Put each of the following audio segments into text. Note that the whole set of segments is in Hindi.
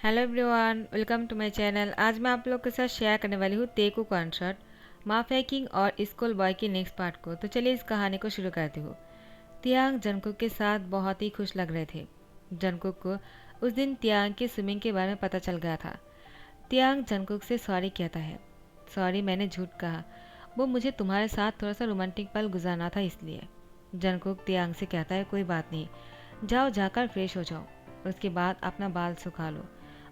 Hello everyone, welcome to my channel. आज मैं आप लोग के साथ शेयर करने वाली हूँ तेकू कॉन्सर्ट मा फैकिंग और स्कूल बॉय की नेक्स्ट पार्ट को। तो चलिए इस कहानी को शुरू करती हूँ। तियांग जंगकुक के साथ बहुत ही खुश लग रहे थे। जंगकुक को उस दिन तियांग की स्विमिंग के बारे में पता चल गया था। तियांग जंगकुक से सॉरी कहता है। सॉरी, मैंने झूठ कहा। वो मुझे तुम्हारे साथ थोड़ा सा रोमांटिक पल गुजारना था इसलिए। जंगकुक तियांग से कहता है कोई बात नहीं, जाओ जाकर फ्रेश हो जाओ, उसके बाद अपना बाल सुखा लो,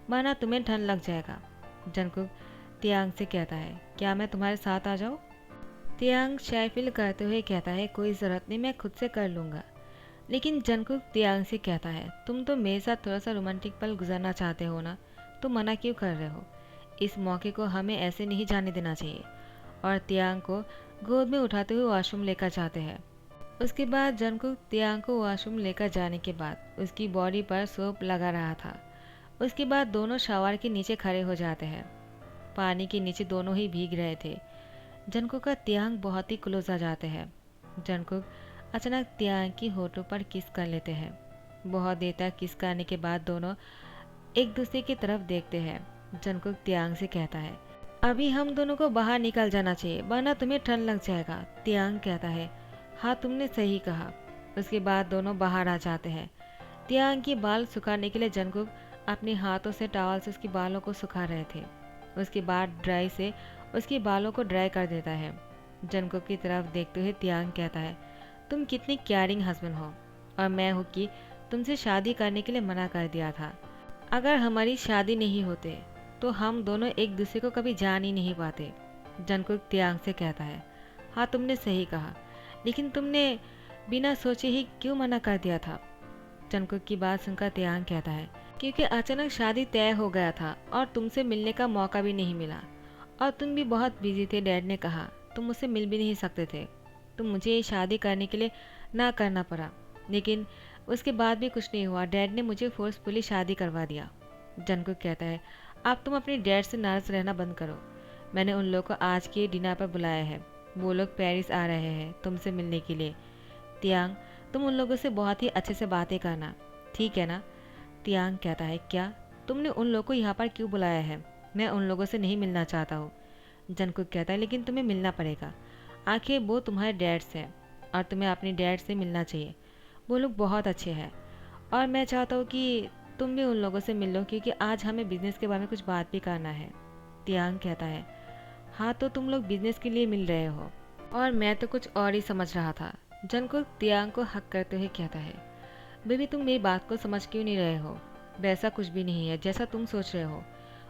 वरना तुम्हें ठंड लग जाएगा। जंगकुक तियांग से कहता है क्या मैं तुम्हारे साथ आ जाऊँ? तियांग शाय फील करते हुए कहता है कोई ज़रूरत नहीं, मैं खुद से कर लूँगा। लेकिन जंगकुक तियांग से कहता है तुम तो मेरे साथ थोड़ा सा रोमांटिक पल गुजारना चाहते हो ना, तो मना क्यों कर रहे हो? इस मौके को हमें ऐसे नहीं जाने देना चाहिए। और तियांग को गोद में उठाते हुए वॉशरूम लेकर जाते हैं। उसके बाद जंगकुक तियांग को वॉशरूम लेकर जाने के बाद उसकी बॉडी पर सोप लगा रहा था। उसके बाद दोनों शावर के नीचे खड़े हो जाते हैं। पानी के नीचे दोनों ही भीग रहे थे। जंगकुक का तियांग बहुत ही क्लोज आ जाते हैं। जंगकुक अचानक तियांग की होठों पर किस कर लेते हैं। बहुत देर तक किस करने के बाद दोनों एक दूसरे की तरफ देखते हैं। जंगकुक तियांग से कहता है अभी हम दोनों को बाहर निकल जाना चाहिए, वरना तुम्हें ठंड लग जाएगा। तियांग कहता है हाँ, तुमने सही कहा। उसके बाद दोनों बाहर आ जाते हैं। तियांग की बाल सुखाने के लिए जंगकुक अपने हाथों से टॉवल से उसके बालों को सुखा रहे थे। उसके बाद ड्राई से उसके बालों को ड्राई कर देता है। जंगकुक की तरफ देखते हुए तियांग कहता है तुम कितनी केयरिंग हस्बैंड हो, और मैं हूँ कि तुमसे शादी करने के लिए मना कर दिया था। अगर हमारी शादी नहीं होते तो हम दोनों एक दूसरे को कभी जान ही नहीं पाते। जंगकुक तियांग से कहता है हाँ, तुमने सही कहा, लेकिन तुमने बिना सोचे ही क्यों मना कर दिया था? जंगकुक की बात सुनकर तियांग कहता है क्योंकि अचानक शादी तय हो गया था और तुमसे मिलने का मौका भी नहीं मिला, और तुम भी बहुत बिजी थे। डैड ने कहा तुम मुझसे मिल भी नहीं सकते थे, तो मुझे ये शादी करने के लिए ना करना पड़ा। लेकिन उसके बाद भी कुछ नहीं हुआ, डैड ने मुझे फोर्सफुली शादी करवा दिया। जंगकुक कहता है अब तुम अपने डैड से नाराज रहना बंद करो। मैंने उन लोगों को आज के डिनर पर बुलाया है। वो लोग पेरिस आ रहे हैं तुमसे मिलने के लिए। तियांग, तुम उन लोगों से बहुत ही अच्छे से बातें करना, ठीक है ना? तियांग कहता है क्या तुमने उन लोगों को यहाँ पर क्यों बुलाया है? मैं उन लोगों से नहीं मिलना चाहता हूँ। जंगकुक कहता है लेकिन तुम्हें मिलना पड़ेगा, आखिर वो तुम्हारे डैड से हैं और तुम्हें अपने डैड से मिलना चाहिए। वो लोग बहुत अच्छे हैं और मैं चाहता हूँ कि तुम भी उन लोगों से मिल लो, क्योंकि आज हमें बिजनेस के बारे में कुछ बात भी करना है। तियांग कहता है हाँ, तो तुम लोग बिजनेस के लिए मिल रहे हो और मैं तो कुछ और ही समझ रहा था। जंगकुक तियांग को हक करते हुए कहता है बेबी, तुम मेरी बात को समझ क्यों नहीं रहे हो? वैसा कुछ भी नहीं है जैसा तुम सोच रहे हो।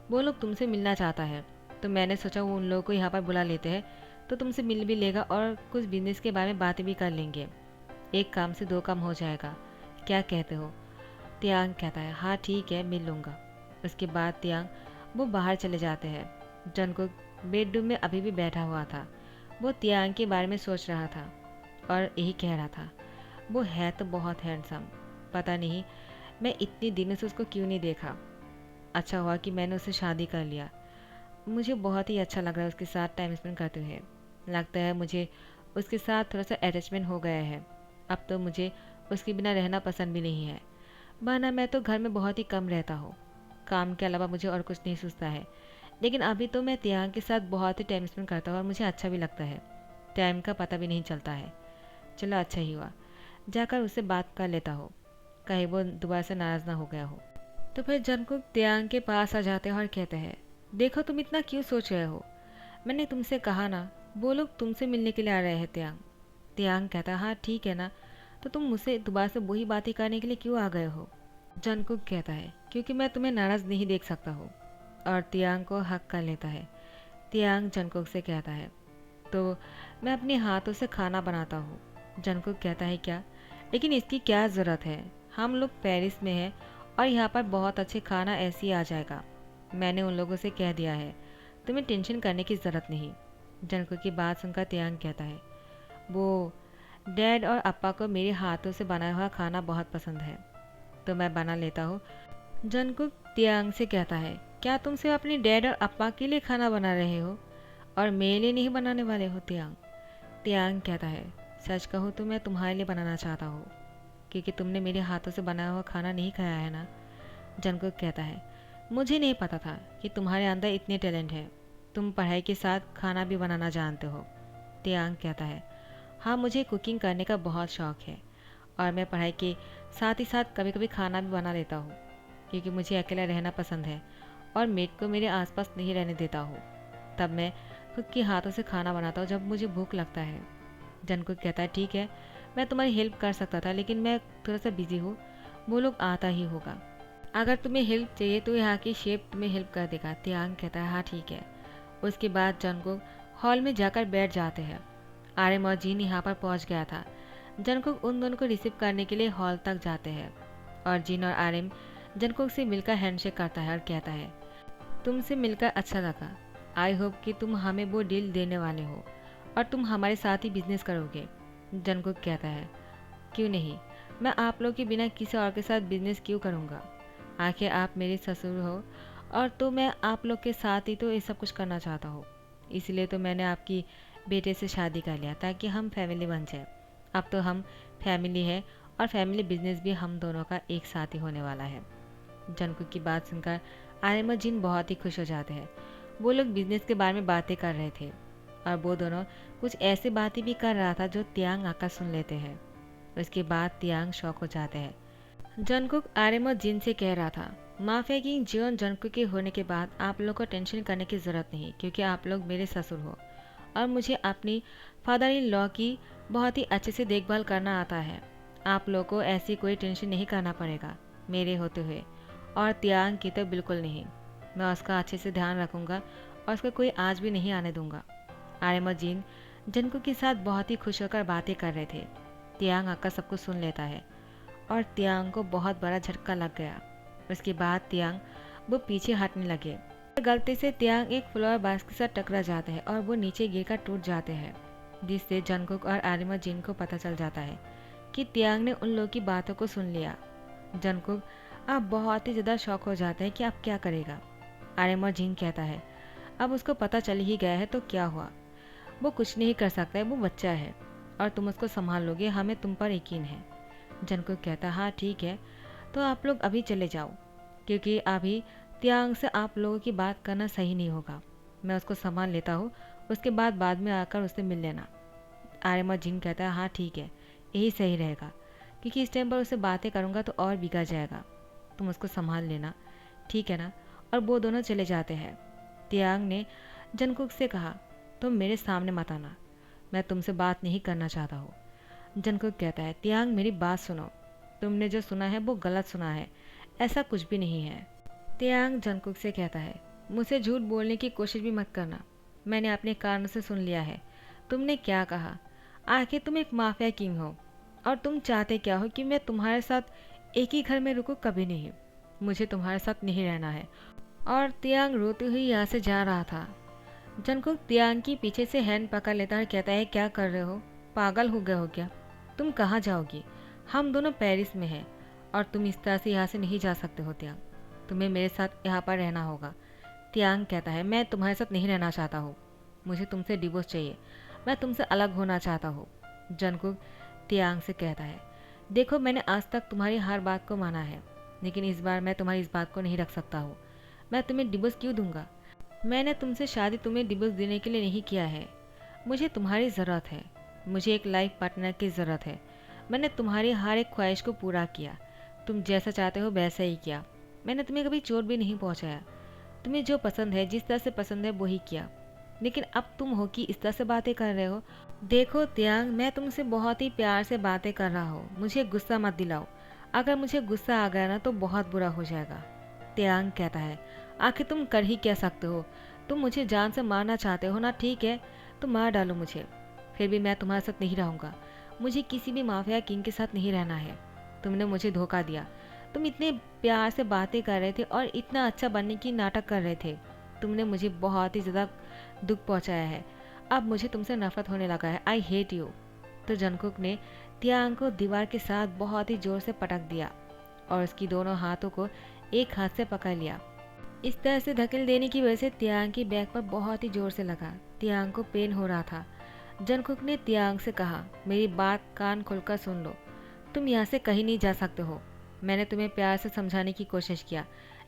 वो लोग तुमसे मिलना चाहता है, तो मैंने सोचा वो उन लोगों को यहाँ पर बुला लेते हैं, तो तुमसे मिल भी लेगा और कुछ बिजनेस के बारे में बातें भी कर लेंगे। एक काम से दो काम हो जाएगा, क्या कहते हो? तियांग कहता है हाँ ठीक है, मिल लूँगा। उसके बाद तियांग वो बाहर चले जाते हैं। जंगकुक बेडरूम में अभी भी बैठा हुआ था। वो तियांग के बारे में सोच रहा था और यही कह रहा था वो है तो बहुत हैंडसम। पता नहीं मैं इतनी दिनों से उसको क्यों नहीं देखा। अच्छा हुआ कि मैंने उससे शादी कर लिया। मुझे बहुत ही अच्छा लग रहा है उसके साथ टाइम स्पेंड करते हुए। लगता है मुझे उसके साथ थोड़ा सा अटैचमेंट हो गया है। अब तो मुझे उसके बिना रहना पसंद भी नहीं है, वरना मैं तो घर में बहुत ही कम रहता हूँ। काम के अलावा मुझे और कुछ नहीं सूझता है, लेकिन अभी तो मैं तियांग के साथ बहुत ही टाइम स्पेंड करता हूँ और मुझे अच्छा भी लगता है। टाइम का पता भी नहीं चलता है। चलो अच्छा ही हुआ, जाकर उससे बात कर लेता हो, कहीं वो दोबारा से नाराज़ ना हो गया हो। तो फिर जंगकुक तियांग के पास आ जाते हैं और कहते हैं देखो तुम इतना क्यों सोच रहे हो? मैंने तुमसे कहा ना, वो लोग तुमसे मिलने के लिए आ रहे हैं। तियांग तियांग कहता है हाँ ठीक है ना, तो तुम मुझसे दोबारा से वही बातें करने के लिए क्यों आ गए हो? जंगकुक कहता है क्योंकि मैं तुम्हें नाराज़ नहीं देख सकता हूँ, और तियांग को हक कर लेता है। तियांग जंगकुक से कहता है तो मैं अपने हाथों से खाना बनाता हूँ। जंगकुक कहता है क्या? लेकिन इसकी क्या ज़रूरत है? हम लोग पेरिस में हैं और यहाँ पर बहुत अच्छे खाना ऐसे ही आ जाएगा। मैंने उन लोगों से कह दिया है, तुम्हें टेंशन करने की ज़रूरत नहीं। जंगकुक की बात सुनकर तियांग कहता है वो डैड और अप्पा को मेरे हाथों से बनाया हुआ खाना बहुत पसंद है, तो मैं बना लेता हूँ। जंगकुक तियांग से कहता है क्या तुम सिर्फ अपने डैड और अप्पा के लिए खाना बना रहे हो और मेरे लिए नहीं बनाने वाले हो? तियांग तियांग कहता है सच कहूँ तो मैं तुम्हारे लिए बनाना चाहता हूँ, क्योंकि तुमने मेरे हाथों से बनाया हुआ खाना नहीं खाया है ना। जंगकुक कहता है मुझे नहीं पता था कि तुम्हारे अंदर इतने टैलेंट है। तुम पढ़ाई के साथ खाना भी बनाना जानते हो। तियांग कहता है, हाँ मुझे कुकिंग करने का बहुत शौक है और मैं पढ़ाई के साथ ही साथ कभी कभी खाना भी बना लेता हूँ, क्योंकि मुझे अकेला रहना पसंद है और मेड को मेरे आसपास नहीं रहने देता हूँ। तब मैं खुद के हाथों से खाना बनाता हूँ जब मुझे भूख लगता है। जंगकुक कहता है, ठीक है, मैं तुम्हारी हेल्प कर सकता था, लेकिन मैं थोड़ा सा बिजी हूँ, वो लोग आता ही होगा। अगर तुम्हें हेल्प चाहिए तो यहाँ की शेफ तुम्हें हेल्प कर देगा। तियांग कहता है, हाँ ठीक है। उसके बाद जंगकुक हॉल में जाकर बैठ जाते हैं। आर्यम और जीन यहाँ पर पहुँच गया था। जंगकुक उन दोनों को रिसीव करने के लिए हॉल तक जाते हैं और जीन और आर्यम जंगकुक से मिलकर हैंडशेक करता है और कहता है, तुमसे मिलकर अच्छा लगा। आई होप कि तुम हमें वो डील देने वाले हो और तुम हमारे साथ ही बिजनेस करोगे। जंगकुक कहता है, क्यों नहीं, मैं आप लोग के बिना किसी और के साथ बिजनेस क्यों करूँगा। आखिर आप मेरे ससुर हो और तो मैं आप लोग के साथ ही तो ये सब कुछ करना चाहता हूँ। इसलिए तो मैंने आपकी बेटे से शादी कर लिया ताकि हम फैमिली बन जाए। अब तो हम फैमिली है और फैमिली बिजनेस भी हम दोनों का एक साथ ही होने वाला है। जंगकुक की बात सुनकर आर्यम और जिन बहुत ही खुश हो जाते हैं। वो लोग बिजनेस के बारे में बातें कर रहे थे और वो दोनों कुछ ऐसी बातें भी कर रहा था जो तियांग आकर सुन लेते हैं। उसके बाद तियांग शौक हो जाते हैं। जंगकुक आर्यम और जिन से कह रहा था, माफ़ है कि जीवन जंगकुक के होने के बाद आप लोग को टेंशन करने की ज़रूरत नहीं, क्योंकि आप लोग मेरे ससुर हो और मुझे अपनी फादर इन लॉ की बहुत ही अच्छे से देखभाल करना आता है। आप लोग को ऐसी कोई टेंशन नहीं करना पड़ेगा मेरे होते हुए। और तियांग की तो बिल्कुल नहीं, मैं उसका अच्छे से ध्यान रखूँगा और उसको कोई आज भी नहीं आने दूंगा। आर्यम और जीन जंगकुक के साथ बहुत ही खुश होकर बातें कर रहे थे। तियांग आकर सब कुछ सुन लेता है और तियांग को बहुत बड़ा झटका लग गया। उसके बाद तियांग वो पीछे हटने लगे। गलती से तियांग एक फ्लावर बास के साथ टकरा जाते हैं और वो नीचे गिरकर टूट जाते हैं, जिससे जंगकुक और आर्यम और जिन को पता चल जाता है कि तियांग ने उन लोगों की बातों को सुन लिया। जंगकुक अब बहुत ही ज़्यादा शौक हो जाता है कि अब क्या करेगा। आर्यम और जिन कहता है, अब उसको पता चल ही गया है तो क्या हुआ, वो कुछ नहीं कर सकता है, वो बच्चा है और तुम उसको संभाल लोगे, हमें तुम पर यकीन है। जंगकुक कहता, हाँ ठीक है, तो आप लोग अभी चले जाओ, क्योंकि अभी तियांग से आप लोगों की बात करना सही नहीं होगा। मैं उसको संभाल लेता हूँ, उसके बाद में आकर उससे मिल लेना। आर्यम और जिन कहता है, हाँ ठीक है, यही सही रहेगा, क्योंकि इस टाइम पर उससे बातें करूँगा तो और बिगड़ जाएगा। तुम उसको संभाल लेना, ठीक है ना। और वो दोनों चले जाते हैं। तियांग ने जंगकुक से कहा, तुम मेरे सामने मत आना, मैं तुमसे बात नहीं करना चाहता हूँ। जंगकुक कहता है, तियांग मेरी बात सुनो, तुमने जो सुना है वो गलत सुना है, ऐसा कुछ भी नहीं है। तियांग जंगकुक से कहता है, मुझसे झूठ बोलने की कोशिश भी मत करना, मैंने अपने कानों से सुन लिया है तुमने क्या कहा। आखिर तुम एक माफिया किंग हो और तुम चाहते क्या हो कि मैं तुम्हारे साथ एक ही घर में रुकूं, कभी नहीं, मुझे तुम्हारे साथ नहीं रहना है। और तियांग रोते हुए यहाँ से जा रहा था। जंगकुक तियांग की पीछे से हैंड पकड़ लेता है, कहता है, क्या कर रहे हो, पागल हो गए हो क्या, तुम कहाँ जाओगी, हम दोनों पेरिस में हैं और तुम इस तरह से यहाँ से नहीं जा सकते हो तियांग, तुम्हें मेरे साथ यहाँ पर रहना होगा। तियांग कहता है, मैं तुम्हारे साथ नहीं रहना चाहता हूँ, मुझे तुमसे डिवोर्स चाहिए, मैं तुमसे अलग होना चाहता हूँ। जंगकुक तियांग से कहता है, देखो मैंने आज तक तुम्हारी हर बात को माना है, लेकिन इस बार मैं तुम्हारी इस बात को नहीं रख सकता हूँ। मैं तुम्हें डिवोर्स क्यों दूंगा, मैंने तुमसे शादी तुम्हें डिवोर्स देने के लिए नहीं किया है, मुझे तुम्हारी ज़रूरत है, मुझे एक लाइफ पार्टनर की ज़रूरत है। मैंने तुम्हारी हर एक ख्वाहिश को पूरा किया, तुम जैसा चाहते हो वैसा ही किया, मैंने तुम्हें कभी चोट भी नहीं पहुंचाया, तुम्हें जो पसंद है जिस तरह से पसंद है वही किया, लेकिन अब तुम हो कि इस तरह से बातें कर रहे हो। देखो तियांग, मैं तुमसे बहुत ही प्यार से बातें कर रहा हूँ, मुझे गुस्सा मत दिलाओ, अगर मुझे गुस्सा आ गया ना तो बहुत बुरा हो जाएगा। तियांग कहता है, आखिर तुम कर ही क्या सकते हो, तुम मुझे जान से मारना चाहते हो ना, ठीक है तो मार डालो मुझे, फिर भी मैं तुम्हारे साथ नहीं रहूँगा, मुझे किसी भी माफिया किंग के साथ नहीं रहना है। तुमने मुझे धोखा दिया, तुम इतने प्यार से बातें कर रहे थे और इतना अच्छा बनने की नाटक कर रहे थे, तुमने मुझे बहुत ही ज़्यादा दुख पहुंचाया है, अब मुझे तुमसे नफरत होने लगा है, आई हेट यू। तो जंगकुक ने तियांग को दीवार के साथ बहुत ही जोर से पटक दिया और उसकी दोनों हाथों को एक हाथ से पकड़ लिया। इस तरह से धकेल देने की वजह से तियांग की बैक पर बहुत ही जोर से लगा। तियांग को पेन हो रहा था। जंगकुक ने तियांग से कहा, मेरी बात कान खोलकर सुन लो, तुम यहाँ से कहीं नहीं जा सकते हो, मैंने तुम्हें प्यार से समझाने की कोशिश किया,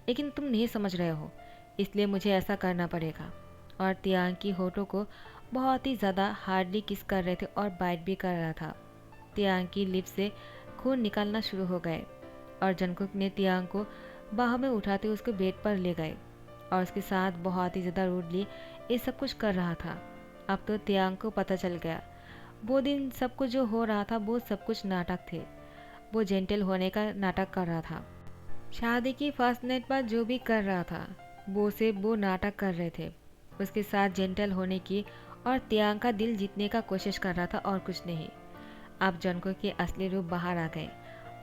लेकिन तुम नहीं समझ रहे हो, इसलिए मुझे ऐसा करना पड़ेगा। और तियांग की होठों को बहुत ही ज़्यादा हार्डली किस कर रहे थे और बाइट भी कर रहा था। तियांग की लिप से खून निकलना शुरू हो गए और जंगकुक ने तियांग को बाहों में उठाते उसको बेड पर ले गए और उसके साथ बहुत ही ज़्यादा रूडली ये सब कुछ कर रहा था। अब तो तियांग को पता चल गया वो दिन सब कुछ जो हो रहा था वो सब कुछ नाटक थे। वो जेंटल होने का नाटक कर रहा था। शादी की फर्स्ट नाइट पर जो भी कर रहा था वो नाटक कर रहे थे। उसके साथ जेंटल होने की और तियांग का दिल जीतने का कोशिश कर रहा था और कुछ नहीं। अब जंगकुक के असली रूप बाहर आ गए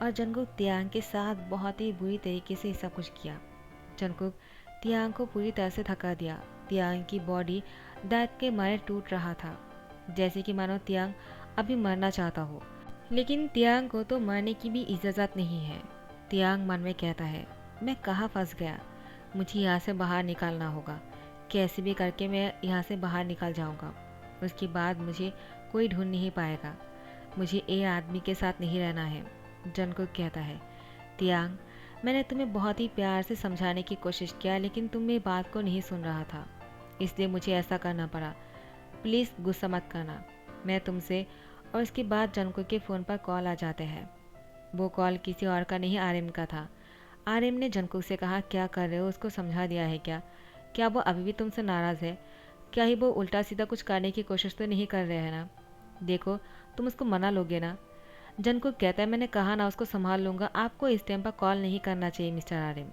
और जंगकुक तियांग के साथ बहुत ही बुरी तरीके से सब कुछ किया। जंगकुक तियांग को पूरी तरह से थका दिया। तियांग की बॉडी दर्द के मारे टूट रहा था, जैसे कि मानो तियांग अभी मरना चाहता हो। लेकिन तियांग को तो मरने की भी इजाज़त नहीं है। तियांग मन में कहता है, मैं कहाँ फंस गया, मुझे यहाँ से बाहर निकलना होगा। कैसे भी करके मैं यहाँ से बाहर निकल जाऊँगा। उसके बाद मुझे कोई ढूंढ नहीं पाएगा। मुझे ये आदमी के साथ नहीं रहना है। जंगकुक कहता है, तियांग, मैंने तुम्हें बहुत ही प्यार से समझाने की कोशिश किया लेकिन तुम मेरी बात को नहीं सुन रहा था, इसलिए मुझे ऐसा करना पड़ा। प्लीज़ गुस्सा मत करना। मैं तुमसे। और उसके बाद जंगकुक के फ़ोन पर कॉल आ जाते हैं। वो कॉल किसी और का नहीं आर्यन का था। आर्यन ने जंगकुक से कहा, क्या कर रहे हो, उसको समझा दिया है क्या? क्या वो अभी भी तुमसे नाराज़ है? क्या ही वो उल्टा सीधा कुछ करने की कोशिश तो नहीं कर रहे हैं ना? देखो, तुम उसको मना लोगे ना? जंगकुक कहता है, मैंने कहा ना उसको संभाल लूँगा। आपको इस टाइम पर कॉल नहीं करना चाहिए मिस्टर आर्यन।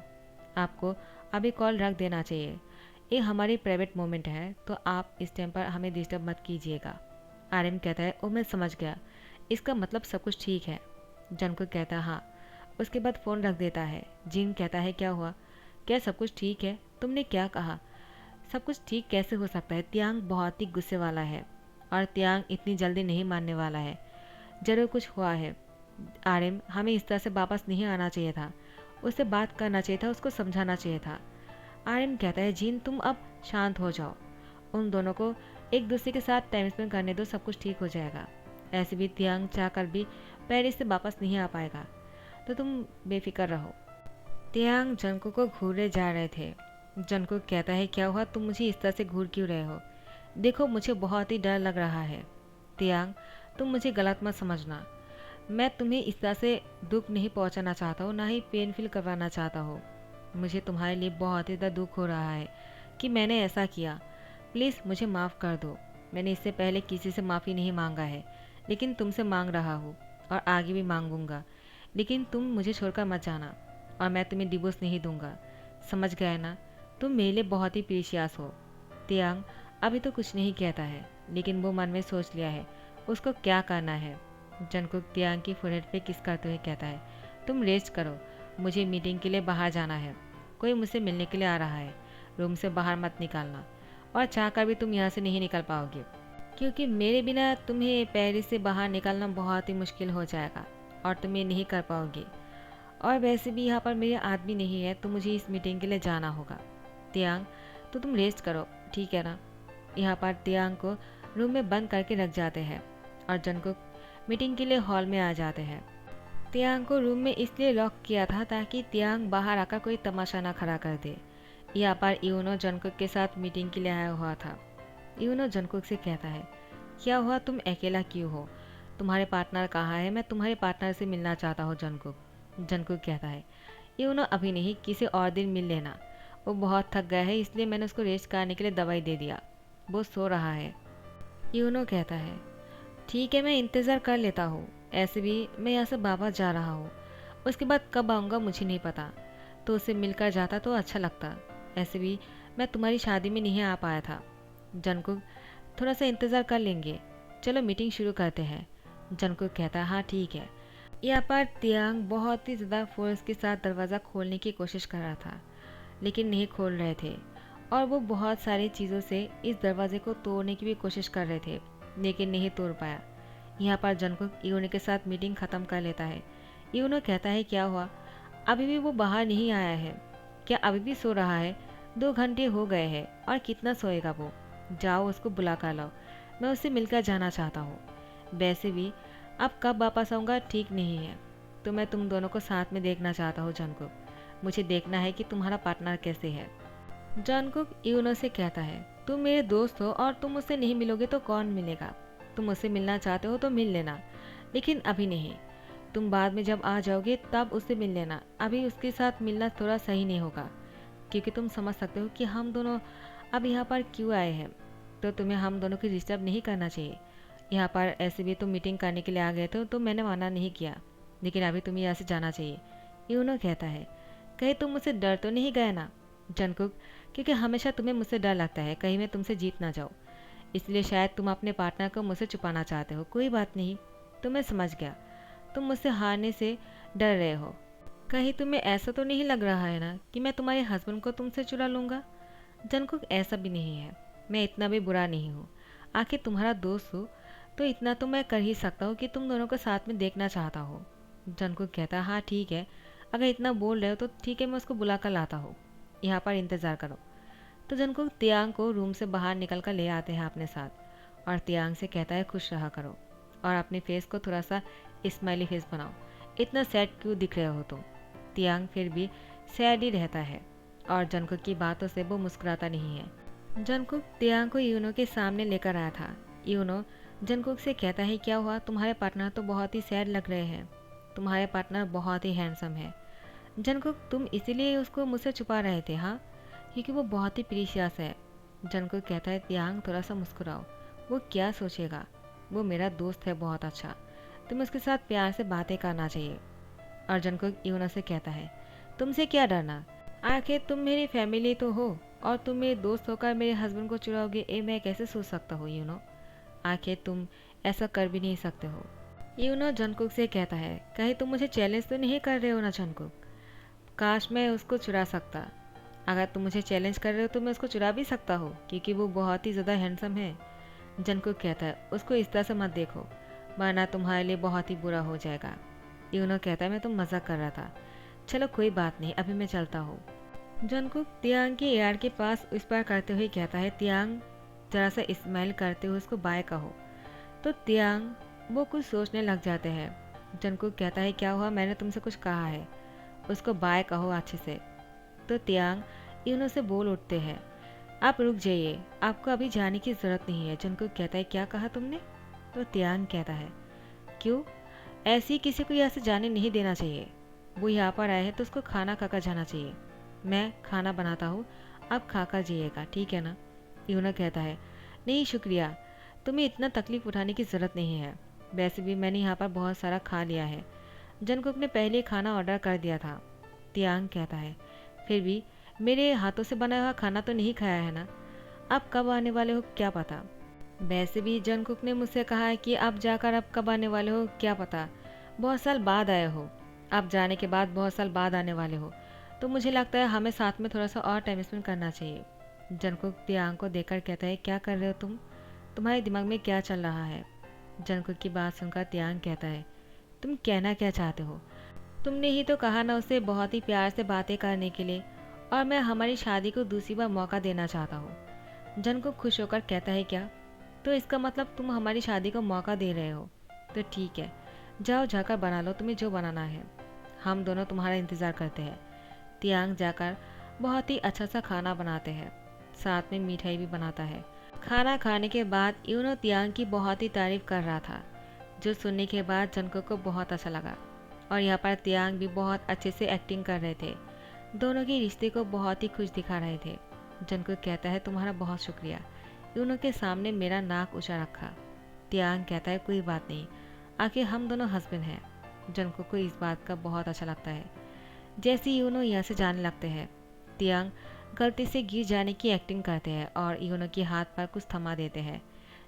आपको अभी कॉल रख देना चाहिए। ये हमारी प्राइवेट मोमेंट है, तो आप इस टाइम पर हमें डिस्टर्ब मत कीजिएगा। आर्यन कहता है, ओ मैं समझ गया, इसका मतलब सब कुछ ठीक है। जंगकुक कहता है, हाँ। उसके बाद फ़ोन रख देता है। जिन कहता है, क्या हुआ? क्या सब कुछ ठीक है? तुमने क्या कहा? सब कुछ ठीक कैसे हो सकता है? तियांग बहुत ही गुस्से वाला है और तियांग इतनी जल्दी नहीं मानने वाला है। जरूर कुछ हुआ है। आर्यन, हमें इस तरह से वापस नहीं आना चाहिए था। उससे बात करना चाहिए था, उसको समझाना चाहिए था। आर्यन कहता है, जीन तुम अब शांत हो जाओ। उन दोनों को एक दूसरे के साथ टाइम स्पेंड करने दो, सब कुछ ठीक हो जाएगा। ऐसे भी तियांग चाहकर भी पेरिस से वापस नहीं आ पाएगा, तो तुम बेफिक्र रहो। तियांग जंगकुक को घूरे जा रहे थे। जंगकुक कहता है, क्या हुआ, तुम मुझे इस तरह से घूर क्यों रहे हो? देखो, मुझे बहुत ही डर लग रहा है। तियांग, तुम मुझे गलत मत समझना। मैं तुम्हें इस तरह से दुख नहीं पहुंचाना चाहता हूँ, ना ही पेन फील करवाना चाहता हूँ। मुझे तुम्हारे लिए बहुत ही ज़्यादा दुख हो रहा है कि मैंने ऐसा किया। प्लीज़ मुझे माफ़ कर दो। मैंने इससे पहले किसी से माफ़ी नहीं मांगा है, लेकिन तुमसे मांग रहा हूँ और आगे भी मांगूंगा। लेकिन तुम मुझे छोड़कर मत जाना और मैं तुम्हें डिवोर्स नहीं दूंगा। समझ गए ना? तुम मेरे लिए बहुत ही प्रीशियस हो। तियांग अभी तो कुछ नहीं कहता है, लेकिन वो मन में सोच लिया है उसको क्या करना है। जंगकुक तियांग की फोrehead पे किस करते हुए कहता है, तुम रेस्ट करो, मुझे मीटिंग के लिए बाहर जाना है। कोई मुझसे मिलने के लिए आ रहा है। रूम से बाहर मत निकलना और चाहकर भी तुम यहाँ से नहीं निकल पाओगे, क्योंकि मेरे बिना तुम्हें पेरिस से बाहर निकलना बहुत ही मुश्किल हो जाएगा और तुम ये नहीं कर पाओगे। और वैसे भी यहाँ पर मेरे आदमी नहीं है, तो मुझे इस मीटिंग के लिए जाना होगा। तियांग, तो तुम रेस्ट करो, ठीक है ना? यहाँ पर तियांग को रूम में बंद करके रख जाते हैं और जंगकुक मीटिंग के लिए हॉल में आ जाते हैं। तियांग को रूम में इसलिए लॉक किया था ताकि तियांग बाहर आकर कोई तमाशा ना खड़ा कर दे। यहाँ पर यूनो जंगकुक के साथ मीटिंग के लिए आया हुआ था। यूनो जंगकुक से कहता है, क्या हुआ, तुम अकेला क्यों हो? तुम्हारे पार्टनर कहाँ है? मैं तुम्हारे पार्टनर से मिलना चाहता हूँ। जंगकुक कहता है, यूनो अभी नहीं, किसी और दिन मिल लेना। वो बहुत थक गया है, इसलिए मैंने उसको रेस्ट करने के लिए दवाई दे दिया। वो सो रहा है। यूनो कहता है, ठीक है, मैं इंतज़ार कर लेता हूँ। ऐसे भी मैं यहाँ से वापस जा रहा हूँ। उसके बाद कब आऊँगा मुझे नहीं पता, तो उससे मिलकर जाता तो अच्छा लगता। ऐसे भी मैं तुम्हारी शादी में नहीं आ पाया था। जंगकुक, थोड़ा सा इंतज़ार कर लेंगे, चलो मीटिंग शुरू करते हैं। जंगकुक कहता है, हाँ ठीक है। यहाँ पर तियांग बहुत ही ज़्यादा फोर्स के साथ दरवाज़ा खोलने की कोशिश कर रहा था, लेकिन नहीं खोल रहे थे। और वो बहुत सारी चीज़ों से इस दरवाजे को तोड़ने की भी कोशिश कर रहे थे, लेकिन नहीं तोड़ पाया। यहाँ पर जंगकुक यूनो के साथ मीटिंग ख़त्म कर लेता है। यूनो कहता है, क्या हुआ, अभी भी वो बाहर नहीं आया है? क्या अभी भी सो रहा है? 2 घंटे हो गए हैं और कितना सोएगा वो? जाओ उसको बुला कर लाओ, मैं उससे मिलकर जाना चाहता हूँ। वैसे भी अब कब वापस आऊँगा ठीक नहीं है, तो मैं तुम दोनों को साथ में देखना चाहता हूँ। जंगकुक, मुझे देखना है कि तुम्हारा पार्टनर कैसे है। जंगकुक यूनो से कहता है, तुम मेरे दोस्त हो और तुम मुझसे नहीं मिलोगे तो कौन मिलेगा। तुम मुझसे मिलना चाहते हो तो मिल लेना, लेकिन अभी नहीं। तुम बाद में जब आ जाओगे तब उससे मिल लेना। अभी उसके साथ मिलना थोड़ा सही नहीं होगा, क्योंकि तुम समझ सकते हो कि हम दोनों अब यहाँ पर क्यों आए हैं। तो तुम्हें हम दोनों की डिस्टर्ब नहीं करना चाहिए। यहाँ पर ऐसे भी तुम मीटिंग करने के लिए आ गए थे तो मैंने मना नहीं किया, लेकिन अभी तुम्हें यहाँ से जाना चाहिए। यूनो कहता है, कहीं तुम मुझसे डर तो नहीं गए ना। जंगकुक, क्योंकि हमेशा तुम्हें मुझसे डर लगता है कहीं मैं तुमसे जीत ना जाऊँ, इसलिए शायद तुम अपने पार्टनर को मुझसे छुपाना चाहते हो। कोई बात नहीं, तो मैं समझ गया, तुम मुझसे हारने से डर रहे हो। कहीं तुम्हें ऐसा तो नहीं लग रहा है ना कि मैं तुम्हारे हस्बैंड को तुमसे चुरा लूँगा। जंगकुक, ऐसा भी नहीं है, मैं इतना भी बुरा नहीं हूँ। आखिर तुम्हारा दोस्त हो तो इतना तो मैं कर ही सकता हूँ कि तुम दोनों को साथ में देखना चाहता हो। जंगकुक कहता है, हाँ ठीक है, अगर इतना बोल रहे हो तो ठीक है, मैं उसको बुला कर लाता हूँ। यहाँ पर इंतज़ार करो। तो जंगकुक तियांग को रूम से बाहर निकल कर ले आते हैं अपने साथ, और तियांग से कहता है, खुश रहा करो और अपने फेस को थोड़ा सा स्माइली फेस बनाओ। इतना सैड क्यों दिख रहे हो तुम। तियांग फिर भी सैड ही रहता है और जंगकुक की बातों से वो मुस्कुराता नहीं है। जंगकुक तियांग को यूनो के सामने लेकर आया था। यूनो जंगकुक से कहता है, क्या हुआ, तुम्हारे पार्टनर तो बहुत ही सैड लग रहे हैं। तुम्हारे पार्टनर बहुत ही हैंडसम है। जंगकुक, तुम इसीलिए उसको मुझसे छुपा रहे थे, हाँ, क्योंकि वो बहुत ही प्रीशियस है। जंगकुक कहता है, तियांग थोड़ा सा मुस्कुराओ, वो क्या सोचेगा, वो मेरा दोस्त है बहुत अच्छा, तुम्हें उसके साथ प्यार से बातें करना चाहिए। और जंगकुक यूनो से कहता है, तुमसे क्या डरना, आखिर तुम मेरी फैमिली तो हो, और तुम मेरे दोस्त होकर मेरे हस्बैंड को चुराओगे, ये मैं कैसे सोच सकता हूँ यूनो। आखिर तुम ऐसा कर भी नहीं सकते हो। यूनो जंगकुक से कहता है, कहीं तुम मुझे चैलेंज तो नहीं कर रहे हो ना जंगकुक। काश मैं उसको चुरा सकता। अगर तुम मुझे चैलेंज कर रहे हो तो मैं उसको चुरा भी सकता हूँ, क्योंकि वो बहुत ही ज़्यादा हैंडसम है। जंगकुक कहता है, उसको इस तरह से मत देखो, वरना तुम्हारे लिए बहुत ही बुरा हो जाएगा। यूनो कहता है, मैं तो मजाक कर रहा था, चलो कोई बात नहीं, अभी मैं चलता हूँ। जंगकुक तियांग के एयर के पास उस पार करते हुए कहता है, तियांग जरा सा स्माइल करते हुए उसको बाय कहो। तो तियांग वो कुछ सोचने लग जाते हैं। जंगकुक कहता है, क्या हुआ, मैंने तुमसे कुछ कहा है, उसको बाय कहो अच्छे से। तो तियांग यूनो से बोल उठते हैं, आप रुक जाइए, आपको अभी जाने की ज़रूरत नहीं है। जंगकुक कहता है, क्या कहा तुमने। तो तियांग कहता है, क्यों, ऐसी किसी को यहाँ से जाने नहीं देना चाहिए। वो यहाँ पर आए हैं तो उसको खाना खाकर जाना चाहिए। मैं खाना बनाता हूँ, आप खाकर जाइएगा, ठीक है ना। यूनो कहता है, नहीं शुक्रिया, तुम्हें इतना तकलीफ़ उठाने की ज़रूरत नहीं है, वैसे भी मैंने यहाँ पर बहुत सारा खा लिया है। जंगकुक ने पहले ही खाना ऑर्डर कर दिया था। तियांग कहता है, फिर भी मेरे हाथों से बना हुआ खाना तो नहीं खाया है ना। आप कब आने वाले हो क्या पता। वैसे भी जंगकुक ने मुझसे कहा है कि आप जाकर अब कब आने वाले हो क्या पता, बहुत साल बाद आए हो, आप जाने के बाद बहुत साल बाद आने वाले हो, तो मुझे लगता है हमें साथ में थोड़ा सा और टाइम स्पेंड करना चाहिए। जंगकुक तियांग को देखकर कहता है, क्या कर रहे हो तुम, तुम्हारे दिमाग में क्या चल रहा है। जंगकुक की बात सुनकर तियांग कहता है, तुम कहना क्या चाहते हो। तुमने ही तो कहा ना उसे बहुत ही प्यार से बातें करने के लिए, और मैं हमारी शादी को दूसरी बार मौका देना चाहता हूँ। जंगकुक खुश होकर कहता है, क्या, तो इसका मतलब तुम हमारी शादी को मौका दे रहे हो। तो ठीक है, जाओ जाकर बना लो तुम्हें जो बनाना है, हम दोनों तुम्हारा इंतज़ार करते हैं। तियांग जाकर बहुत ही अच्छा सा खाना बनाते हैं, साथ में मिठाई भी बनाता है। खाना खाने के बाद यूनो तियांग की बहुत ही तारीफ कर रहा था, जो सुनने के बाद जंगकुक को बहुत अच्छा लगा। और यहाँ पर तियांग भी बहुत अच्छे से एक्टिंग कर रहे थे, दोनों के रिश्ते को बहुत ही खुश दिखा रहे थे। जंगकुक कहता है, तुम्हारा बहुत शुक्रिया, यूनो के सामने मेरा नाक ऊंचा रखा। तियांग कहता है, कोई बात नहीं, आखिर हम दोनों हस्बैंड हैं। जंगकुक को इस बात का बहुत अच्छा लगता है। जैसे यूनो यहाँ से जाने लगते हैं, तियांग गलती से गिर जाने की एक्टिंग करते हैं और यूनो के हाथ पर कुछ थमा देते हैं।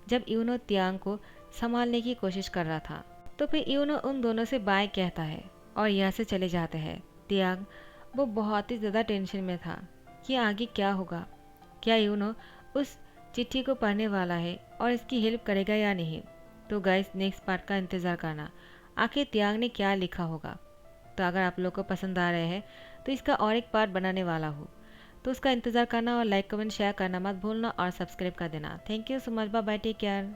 जब यूनो तियांग को संभालने की कोशिश कर रहा था, तो फिर यूनो उन दोनों से बाय कहता है और यहाँ से चले जाते हैं। तियांग वो बहुत ही ज़्यादा टेंशन में था कि आगे क्या होगा, क्या यूनो उस चिट्ठी को पढ़ने वाला है और इसकी हेल्प करेगा या नहीं। तो गाइस, नेक्स्ट पार्ट का इंतज़ार करना, आखिर तियांग ने क्या लिखा होगा। तो अगर आप लोग को पसंद आ रहे हैं तो इसका और एक पार्ट बनाने वाला हूँ, तो उसका इंतज़ार करना और लाइक कमेंट शेयर करना मत भूलना और सब्सक्राइब कर देना। Thank you so much, bye bye, take care.